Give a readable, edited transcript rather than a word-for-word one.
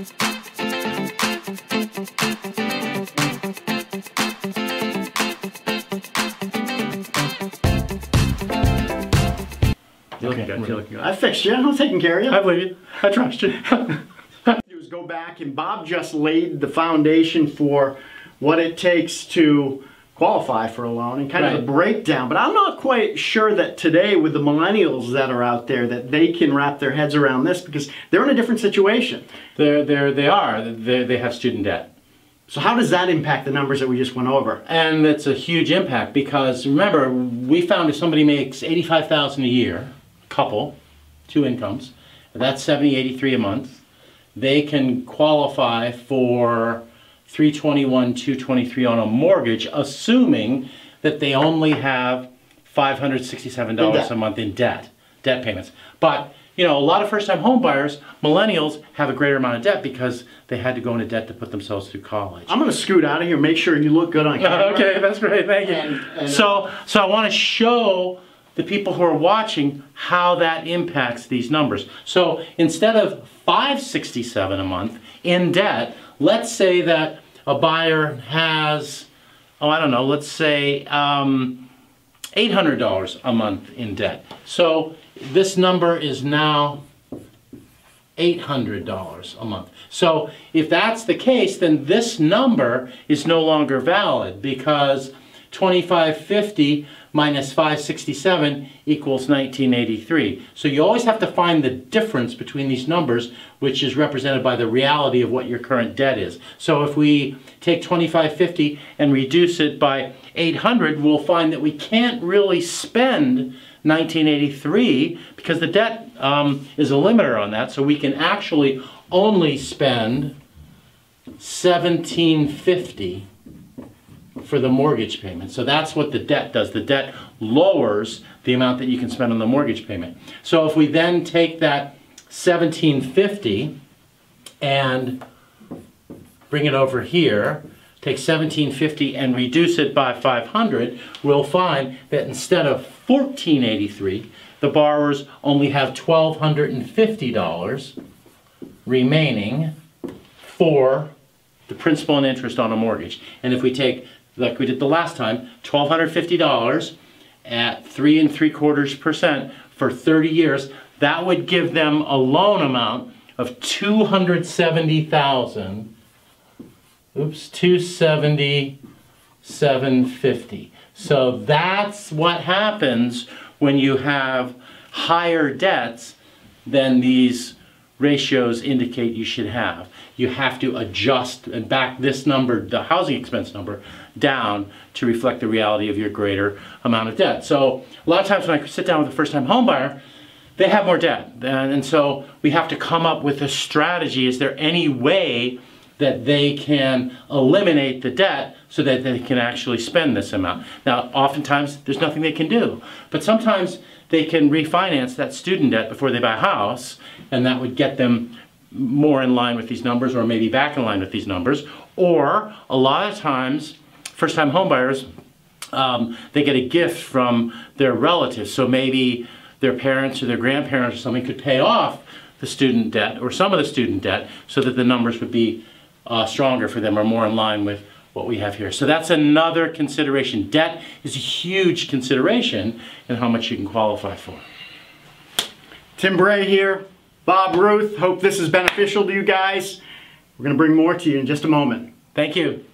You're looking good. You're looking good. I fixed you. I'm taking care of you. I believe you. I trust you. Was go back, and Bob just laid the foundation for what it takes to qualify for a loan and kind of a breakdown. But I'm not quite sure that today, with the millennials that are out there, that they can wrap their heads around this, because they're in a different situation. They have student debt. So how does that impact the numbers that we just went over? And it's a huge impact, because remember, we found if somebody makes $85,000 a year, couple, two incomes, that's $70-83 a month, they can qualify for $321,223 on a mortgage, assuming that they only have $567 a month in debt payments. But you know, a lot of first-time home buyers, millennials, have a greater amount of debt because they had to go into debt to put themselves through college. I'm going to scoot out of here. Make sure you look good on camera. Okay, that's great. Thank you. So I want to show the people who are watching how that impacts these numbers. So instead of $567 a month in debt, let's say that a buyer has, I don't know, let's say $800 a month in debt. So this number is now $800 a month. So if that's the case, then this number is no longer valid, because 2550 minus 567 equals 1983. So you always have to find the difference between these numbers, which is represented by the reality of what your current debt is. So if we take 2550 and reduce it by 800, we'll find that we can't really spend 1983 because the debt is a limiter on that. So we can actually only spend 1750 for the mortgage payment. So that's what the debt does. The debt lowers the amount that you can spend on the mortgage payment. So if we then take that 1750 and bring it over here, take 1750 and reduce it by 500, we'll find that instead of 1483, the borrowers only have $1,250 remaining for the principal and interest on a mortgage. And if we take, like we did the last time, $1,250 at 3 3/4% for 30 years, that would give them a loan amount of $277,750. So that's what happens when you have higher debts than these ratios indicate you should have. You have to adjust and back this number, the housing expense number, down to reflect the reality of your greater amount of debt. So a lot of times when I sit down with a first-time home buyer, they have more debt. And so we have to come up with a strategy. Is there any way that they can eliminate the debt so that they can actually spend this amount? Now, oftentimes there's nothing they can do, but sometimes they can refinance that student debt before they buy a house, and that would get them more in line with these numbers, or maybe back in line with these numbers. Or a lot of times, first-time homebuyers, they get a gift from their relatives. So maybe their parents or their grandparents or something could pay off the student debt or some of the student debt so that the numbers would be stronger for them or more in line with what we have here. So that's another consideration. Debt is a huge consideration in how much you can qualify for. Tim Bray here, Bob, Ruth. Hope this is beneficial to you guys. We're going to bring more to you in just a moment. Thank you.